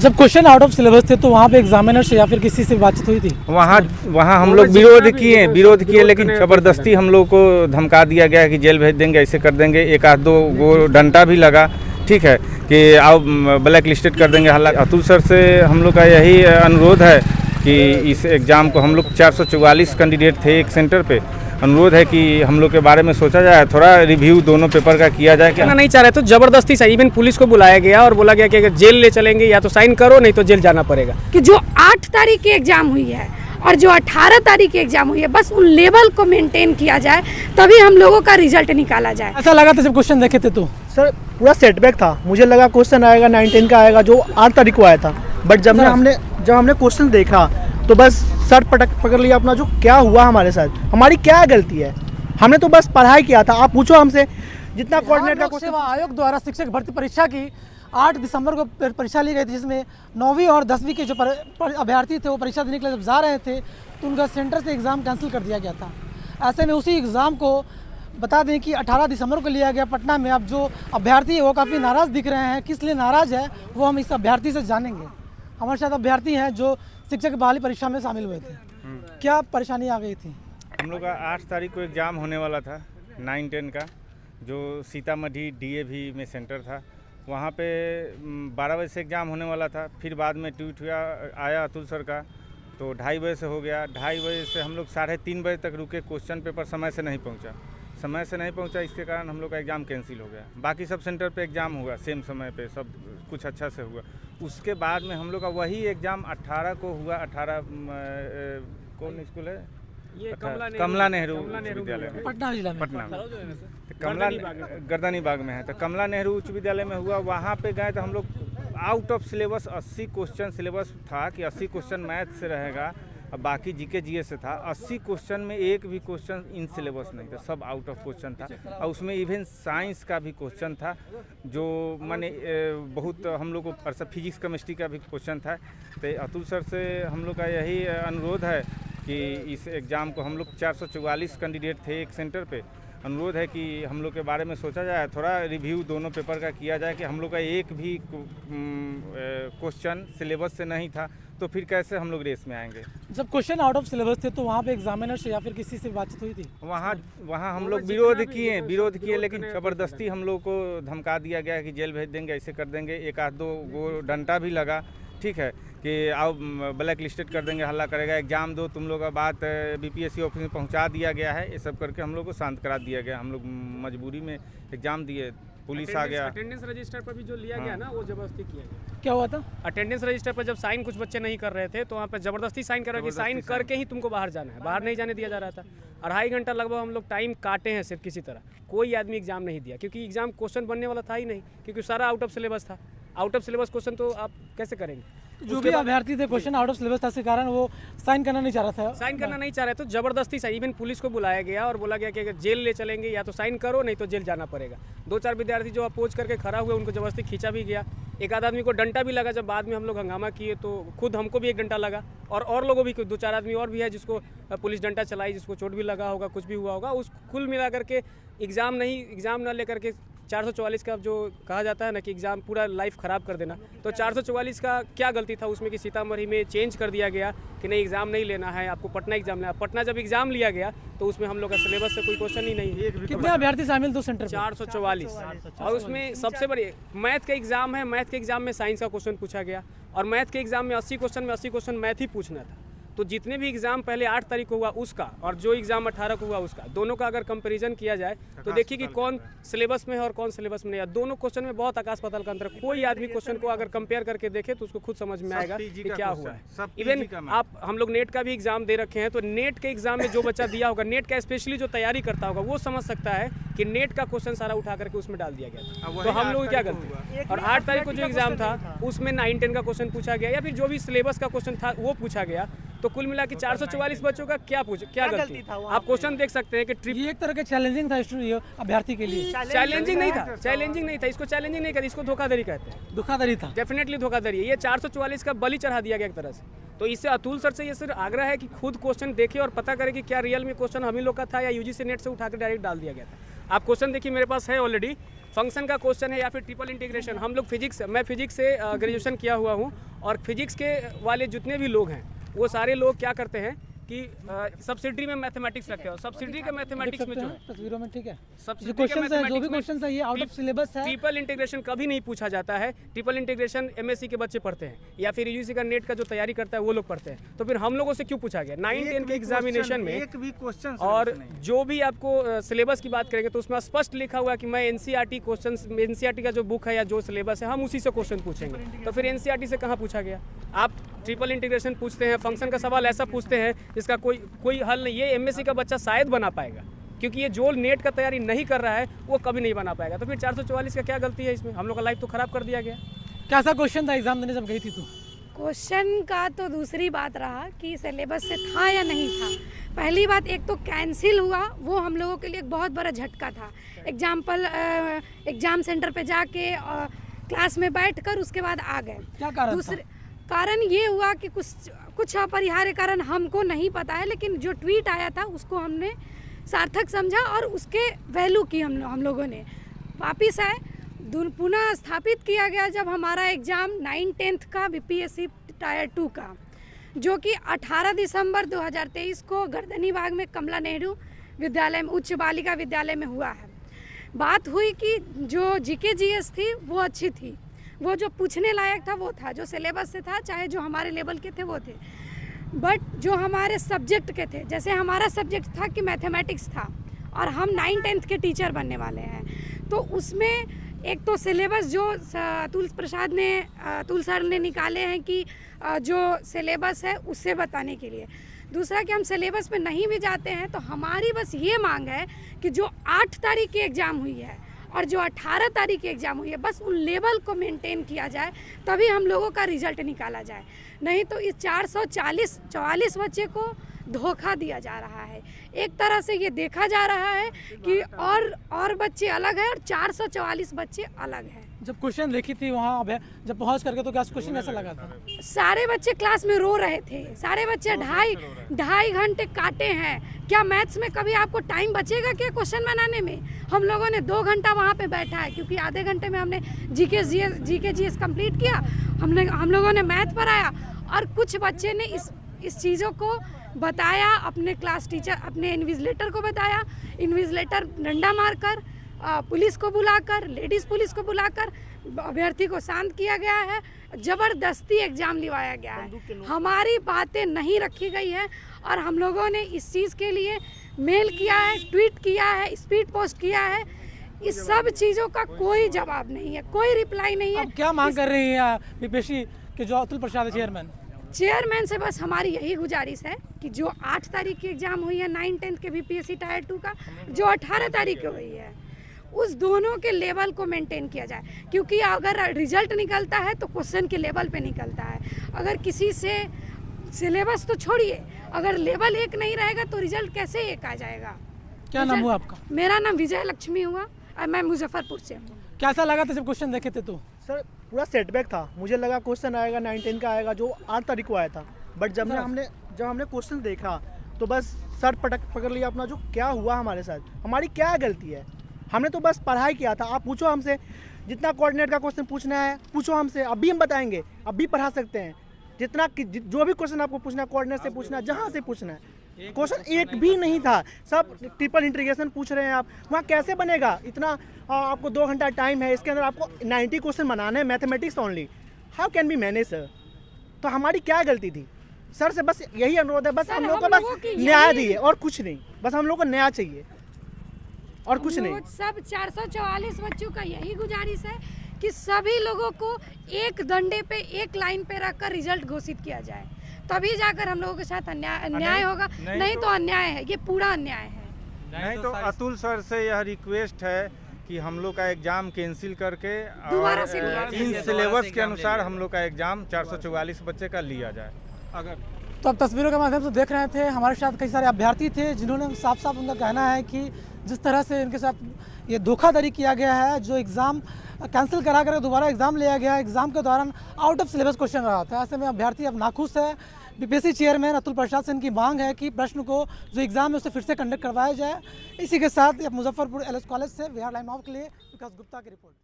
जब question out of syllabus थे तो वहाँ पे एग्जामिनर से या फिर किसी से बातचीत हुई थी? वहाँ हम लोग विरोध किए लेकिन ज़बरदस्ती हम लोग को धमका दिया गया कि जेल भेज देंगे, ऐसे कर देंगे। एक आध दो वो डंडा भी लगा, ठीक है, कि आओ ब्लैक लिस्टेड कर देंगे। हालांकि अतुल सर से हम लोग का यही अनुरोध है कि इस एग्ज़ाम को, हम लोग 444 कैंडिडेट थे एक सेंटर पे, अनुरोध है कि हम लोग के बारे में सोचा जाए, थोड़ा रिव्यू दोनों पेपर का किया जाए। क्या नहीं चाह रहे तो जबरदस्ती से इवन पुलिस को बुलाया गया और बोला गया कि अगर जेल ले चलेंगे या तो साइन करो, नहीं तो जेल जाना पड़ेगा। कि जो 8 तारीख की एग्जाम हुई है और जो 18 तारीख की एग्जाम हुई है, बस उन लेवल को मेंटेन किया जाए, तभी हम लोगों का रिजल्ट निकाला जाए। ऐसा लगा था जब क्वेश्चन देखे थे तो? सर पूरा सेटबैक था, मुझे लगा क्वेश्चन आएगा 9-10 का आएगा जो 8 तारीख को आया था, बट जब हमने क्वेश्चन देखा तो बस सर पकड़ लिया अपना। जो क्या हुआ हमारे साथ, हमारी क्या गलती है? हमने तो बस पढ़ाई किया था। आप पूछो हमसे जितना कोऑर्डिनेट का सेवा आयोग द्वारा शिक्षक भर्ती परीक्षा की 8 दिसंबर को परीक्षा ली गई थी, जिसमें 9वीं और 10वीं के जो अभ्यर्थी थे वो परीक्षा देने के लिए जब जा रहे थे तो उनका सेंटर से एग्ज़ाम कैंसिल कर दिया गया था। ऐसे में उसी एग्ज़ाम को बता दें कि 18 दिसंबर को लिया गया पटना में। अब जो अभ्यर्थी है वो काफ़ी नाराज़ दिख रहे हैं। किस लिए नाराज़ है वो हम इस अभ्यर्थी से जानेंगे। हमारे साथ अभ्यर्थी हैं जो शिक्षक बहाली परीक्षा में शामिल हुए थे। क्या परेशानी आ गई थी? हम लोग का 8 तारीख को एग्ज़ाम होने वाला था 9-10 का, जो सीतामढ़ी DAV में सेंटर था। वहाँ पे 12 बजे से एग्ज़ाम होने वाला था। फिर बाद में ट्वीट आया अतुल सर का, तो 2:30 बजे से हो गया। 2:30 बजे से हम लोग 3:30 बजे तक रुके। क्वेश्चन पेपर समय से नहीं पहुँचा, इसके कारण हम लोग का एग्ज़ाम कैंसिल हो गया। बाकी सब सेंटर पे एग्ज़ाम हुआ सेम समय पे, सब कुछ अच्छा से हुआ। उसके बाद में हम लोग का वही एग्ज़ाम 18 को हुआ। 18 कौन स्कूल है? ये कमला नेहरू विद्यालय में, पटना जिला में, पटना में, गर्दनी बाग में है। तो कमला नेहरू उच्च विद्यालय में हुआ। वहाँ पे गए तो हम लोग out of syllabus 80 question syllabus था कि 80 क्वेश्चन मैथ से रहेगा, अब बाकी GK GS से था। 80 क्वेश्चन में एक भी क्वेश्चन इन सिलेबस नहीं था, सब आउट ऑफ क्वेश्चन था। और उसमें इवन साइंस का भी क्वेश्चन था, जो माने बहुत हम लोग को फिजिक्स केमिस्ट्री का भी क्वेश्चन था। तो अतुल सर से हम लोग का यही अनुरोध है कि इस एग्ज़ाम को, हम लोग 444 कैंडिडेट थे एक सेंटर पे, अनुरोध है कि हम लोग के बारे में सोचा जाए, थोड़ा रिव्यू दोनों पेपर का किया जाए कि हम लोग का एक भी क्वेश्चन सिलेबस से नहीं था, तो फिर कैसे हम लोग रेस में आएंगे। जब क्वेश्चन आउट ऑफ सिलेबस थे तो वहाँ पे एग्जामिनर से या फिर किसी से बातचीत हुई थी? वहाँ हम लोग विरोध किए लेकिन ज़बरदस्ती हम लोग को धमका दिया गया कि जेल भेज देंगे, ऐसे कर देंगे। एक आध दो वो डंडा भी लगा, ठीक है, कि आओ ब्लैक लिस्टेड कर देंगे, हल्ला करेगा, एग्ज़ाम दो, तुम लोग का बात BPSC ऑफिस में पहुंचा दिया गया है। ये सब करके हम लोग को शांत करा दिया गया। हम लोग मजबूरी में एग्ज़ाम दिए, पुलिस आ गया। अटेंडेंस रजिस्टर पर भी जो लिया गया ना, वो जबरदस्ती किया गया। क्या हुआ था? अटेंडेंस रजिस्टर पर जब साइन कुछ बच्चे नहीं कर रहे थे तो वहाँ पर जबरदस्ती साइन कर रहे कि साइन करके ही तुमको बाहर जाना है, बाहर नहीं जाने दिया जा रहा था। 2.5 घंटा लगभग हम लोग टाइम काटे हैं सिर्फ किसी तरह। कोई आदमी एग्जाम नहीं दिया, क्योंकि एग्जाम क्वेश्चन बनने वाला था ही नहीं, क्योंकि सारा आउट ऑफ सिलेबस था। आउट ऑफ सिलेबस क्वेश्चन तो आप कैसे करेंगे? जो भी अभ्यर्थी थे क्वेश्चन आउट ऑफ सिलेबस था, इस कारण वो साइन करना नहीं चाह रहा था। साइन करना नहीं चाह रहे तो जबरदस्ती से इवन पुलिस को बुलाया गया और बोला गया कि अगर जेल ले चलेंगे या तो साइन करो, नहीं तो जेल जाना पड़ेगा। 2-4 विद्यार्थी जो अपोज करके खड़ा हुए उनको जबरदस्ती खींचा भी गया। एक आध आदमी को डंडा भी लगा। जब बाद में हम लोग हंगामा किए तो खुद हमको भी एक डंडा लगा, और लोगों भी 2-4 आदमी और भी है जिसको पुलिस डंडा चलाई, जिसको चोट भी लगा होगा, कुछ भी हुआ होगा। उस कुल मिला करके एग्ज़ाम न लेकर के 444 का जो कहा जाता है ना कि एग्ज़ाम पूरा लाइफ ख़राब कर देना, तो 444 का क्या गलती था उसमें कि सीतामढ़ी में चेंज कर दिया गया कि नहीं एग्ज़ाम नहीं लेना है, आपको पटना एग्ज़ाम लेना है। पटना जब एग्ज़ाम लिया गया तो उसमें हम लोग का सिलेबस से कोई क्वेश्चन ही नहीं। कितने अभ्यर्थी शामिल थे सेंटर? 444। और उसमें सबसे बड़ी मैथ का एग्ज़ाम है। मैथ के एग्ज़ाम में साइंस का क्वेश्चन पूछा गया, और मैथ के एग्ज़ाम में 80 क्वेश्चन में 80 क्वेश्चन मैथ ही पूछना था। तो जितने भी एग्ज़ाम पहले 8 तारीख को हुआ उसका और जो एग्ज़ाम 18 को हुआ उसका, दोनों का अगर कंपैरिजन किया जाए तो देखिए कि कौन सिलेबस में है और कौन सिलेबस में नहीं है। दोनों क्वेश्चन में बहुत आकाश पाताल का अंतर। कोई आदमी क्वेश्चन को अगर कंपेयर करके देखे तो उसको खुद समझ में आएगा कि क्या हुआ है। इवन आप हम लोग नेट का भी एग्ज़ाम दे रखे हैं, तो नेट के एग्ज़ाम में जो बच्चा दिया होगा, नेट का स्पेशली जो तैयारी करता होगा, वो समझ सकता है कि नेट का क्वेश्चन सारा उठा करके उसमें डाल दिया गया। तो हम लोग क्या करते हैं, और 8 तारीख को जो एग्ज़ाम था उसमें 9-10 का क्वेश्चन पूछा गया, या फिर जो भी सिलेबस का क्वेश्चन था वो पूछा गया। तो कुल मिला के 444 बच्चों का क्या गलती था? आप क्वेश्चन देख सकते हैं कि ट्रिप ये एक तरह का चैलेंजिंग था अभ्यर्थी के लिए। चैलेंजिंग नहीं था, इसको चैलेंजिंग नहीं कहते, इसको धोखाधड़ी कहते हैं। धोखाधड़ी था, डेफिनेटली धोखाधड़ी है। ये 444 का बलि चढ़ा दिया गया एक तरह से। तो इससे अतुल सर से ये सर आग्रह है कि खुद क्वेश्चन देखे और पता करें कि क्या रियल में क्वेश्चन हम ही लोग का था या UGC नेट से उठाकर डायरेक्ट डाल दिया गया था। आप क्वेश्चन देखिए, मेरे पास है ऑलरेडी। फंक्शन का क्वेश्चन है या फिर ट्रिपल इंटीग्रेशन। हम लोग मैं फिजिक्स से ग्रेजुएशन किया हुआ हूँ और फिजिक्स के वाले जितने भी लोग हैं वो सारे लोग क्या करते हैं कि सब्सिडी में मैथमेटिक्स रखे हो, सब्सिडी के मैथमेटिक्स में जो है तस्वीरों में, ठीक है, सब्सिडी जो के क्वेश्चन है, जो भी मैथमेटिक्स में क्वेश्चन है ये आउट ऑफ सिलेबस है। ट्रिपल इंटीग्रेशन कभी नहीं पूछा जाता है। ट्रिपल इंटीग्रेशन एमएससी के बच्चे पढ़ते हैं या फिर यूजीसी का नेट का जो तैयारी करता है वो लोग पढ़ते हैं। तो फिर हम लोगों से क्यों पूछा गया 9-10 के एग्जामिनेशन में? एक भी क्वेश्चन और जो भी आपको सिलेबस की बात करेंगे तो उसमें स्पष्ट लिखा हुआ है कि मैं एनसीईआरटी क्वेश्चन, एनसीईआरटी का जो बुक है या जो सिलेबस है हम उसी से क्वेश्चन पूछेंगे। तो फिर एनसीईआरटी से कहाँ पूछा गया? आप ट्रिपल इंटीग्रेशन पूछते हैं, फंक्शन का सवाल ऐसा पूछते हैं जिसका कोई हल नहीं। ये एमएससी का बच्चा शायद बना पाएगा, क्योंकि ये जो नेट का तैयारी नहीं कर रहा है वो कभी नहीं बना पाएगा। तो फिर 444 का क्या गलती है इसमें? हम लोग का लाइफ तो खराब कर दिया गया। कैसा क्वेश्चन था एग्जाम देने जब गई थी तू? क्वेश्चन का तो दूसरी बात रहा कि सिलेबस से था या नहीं था। पहली बात, एक तो कैंसिल हुआ, वो हम लोगों के लिए एक बहुत बड़ा झटका था। एग्जाम सेंटर पे जाके क्लास में बैठकर उसके बाद आ गए। क्या कारण दूसरे कारण ये हुआ कि कुछ अपरिहार्य कारण हमको नहीं पता है, लेकिन जो ट्वीट आया था उसको हमने सार्थक समझा और उसके वैल्यू की हम लोगों ने वापिस आए। पुनः स्थापित किया गया जब हमारा एग्ज़ाम 9-10 का बीपीएससी टायर 2 का, जो कि 18 दिसंबर 2023 को गर्दनीबाग में कमला नेहरू विद्यालय में, उच्च बालिका विद्यालय में हुआ है। बात हुई कि जो जीके जीएस थी वो अच्छी थी, वो जो पूछने लायक था वो था, जो सिलेबस से था, चाहे जो हमारे लेवल के थे वो थे। बट जो हमारे सब्जेक्ट के थे, जैसे हमारा सब्जेक्ट था कि मैथमेटिक्स था और हम 9-10 के टीचर बनने वाले हैं, तो उसमें एक तो सिलेबस जो अतुल सर ने निकाले हैं कि जो सिलेबस है उससे बताने के लिए। दूसरा कि हम सिलेबस पे नहीं भी जाते हैं तो हमारी बस ये मांग है कि जो 8 तारीख की एग्ज़ाम हुई है और जो 18 तारीख की एग्ज़ाम हुई है, बस उन लेवल को मेंटेन किया जाए, तभी हम लोगों का रिजल्ट निकाला जाए। नहीं तो इस 444 बच्चे को धोखा दिया जा रहा है। एक तरह से ये देखा जा रहा है कि और बच्चे अलग हैं और 444 बच्चे अलग हैं। जब क्वेश्चन लिखी थी वहाँ जब पहुँच करके तो क्या क्वेश्चन कैसा लगा था? सारे बच्चे क्लास में रो रहे थे, सारे बच्चे ढाई घंटे काटे हैं। क्या मैथ्स में कभी आपको टाइम बचेगा क्या क्वेश्चन बनाने में? हम लोगों ने 2 घंटा वहाँ पे बैठा है, क्योंकि आधे घंटे में हमने जीके जीएस कंप्लीट किया, हम लोगों ने मैथ पढ़ाया और कुछ बच्चे ने इस चीज़ों को बताया, अपने क्लास टीचर, अपने इन्विजिलेटर को बताया। इन्विजिलेटर डंडा मारकर, पुलिस को बुलाकर, लेडीज़ पुलिस को बुलाकर अभ्यर्थी को शांत किया गया है। ज़बरदस्ती एग्ज़ाम लिवाया गया है। हमारी बातें नहीं रखी गई है और हम लोगों ने इस चीज़ के लिए मेल किया है, ट्वीट किया है, स्पीड पोस्ट किया है। इस सब चीज़ों का कोई जवाब नहीं है, कोई रिप्लाई नहीं है। अब क्या मांग कर रही है बीपीएससी के जो अतुल प्रसाद चेयरमैन से? बस हमारी यही गुजारिश है कि जो 8 तारीख की एग्ज़ाम हुई है 9-10 के बीपीएससी टायर 2 का, जो 18 तारीख को हुई है, उस दोनों के लेवल को मेंटेन किया जाए। क्योंकि अगर रिजल्ट निकलता है तो क्वेश्चन के लेवल पे निकलता है। अगर किसी से सिलेबस तो छोड़िए, अगर लेवल 1 नहीं रहेगा तो रिजल्ट कैसे 1 आ जाएगा? क्या नाम हुआ आपका? मेरा नाम विजय लक्ष्मी हुआ और मैं मुजफ्फरपुर से हूँ। कैसा लगा था जब क्वेश्चन देखे थे तो? सर पूरा सेटबैक था, मुझे लगा क्वेश्चन आएगा 9-10 का आएगा जो 8 तारीख को आया था। बट जब हमने क्वेश्चन देखा तो बस सर पकड़ लिया अपना, जो क्या हुआ हमारे साथ, हमारी क्या गलती है? हमने तो बस पढ़ाई किया था। आप पूछो हमसे, जितना कोऑर्डिनेट का क्वेश्चन पूछना है पूछो हमसे, अब भी हम बताएंगे, अब भी पढ़ा सकते हैं। जो भी क्वेश्चन आपको पूछना है कोऑर्डिनेट से पूछना है, जहाँ से पूछना है। क्वेश्चन एक भी नहीं था, सब ट्रिपल इंटीग्रेशन पूछ रहे हैं आप। वहाँ कैसे बनेगा? इतना आपको 2 घंटा टाइम है, इसके अंदर आपको 90 क्वेश्चन बनाने हैं, mathematics only. How can be manage sir? तो हमारी क्या गलती थी? सर से बस यही अनुरोध है, बस हम लोग को बस न्याय दिए और कुछ नहीं, बस हम लोग को न्याय चाहिए और कुछ नहीं। सब 444 बच्चों का यही गुजारिश है कि सभी लोगों को एक डंडे पे, एक लाइन पे रखकर रिजल्ट घोषित किया जाए, तभी जाकर हम लोगों के साथ अन्याय होगा। नहीं तो अन्याय है, ये पूरा अन्याय है। नहीं तो अतुल सर से यह रिक्वेस्ट है कि हम लोग का एग्जाम कैंसिल करके दोबारा से इन सिलेबस के अनुसार हम लोग का एग्जाम 444 बच्चे का लिया जाए। अगर तो अब तस्वीरों के माध्यम से देख रहे थे, हमारे साथ कई सारे अभ्यर्थी थे जिन्होंने साफ साफ उनका कहना है कि जिस तरह से इनके साथ ये धोखाधड़ी किया गया है, जो एग्ज़ाम कैंसिल करा कर दोबारा एग्ज़ाम लिया गया, एग्ज़ाम के दौरान आउट ऑफ सिलेबस क्वेश्चन रहा था। ऐसे में अभ्यर्थी अब नाखुश है। बीपीएससी चेयरमैन अतुल प्रसाद से इनकी मांग है कि प्रश्न को जो एग्ज़ाम है उसे फिर से कंडक्ट करवाया जाए। इसी के साथ मुजफ्फरपुर एलएस कॉलेज से बिहार लाइव नाउ के लिए विकास गुप्ता की रिपोर्ट।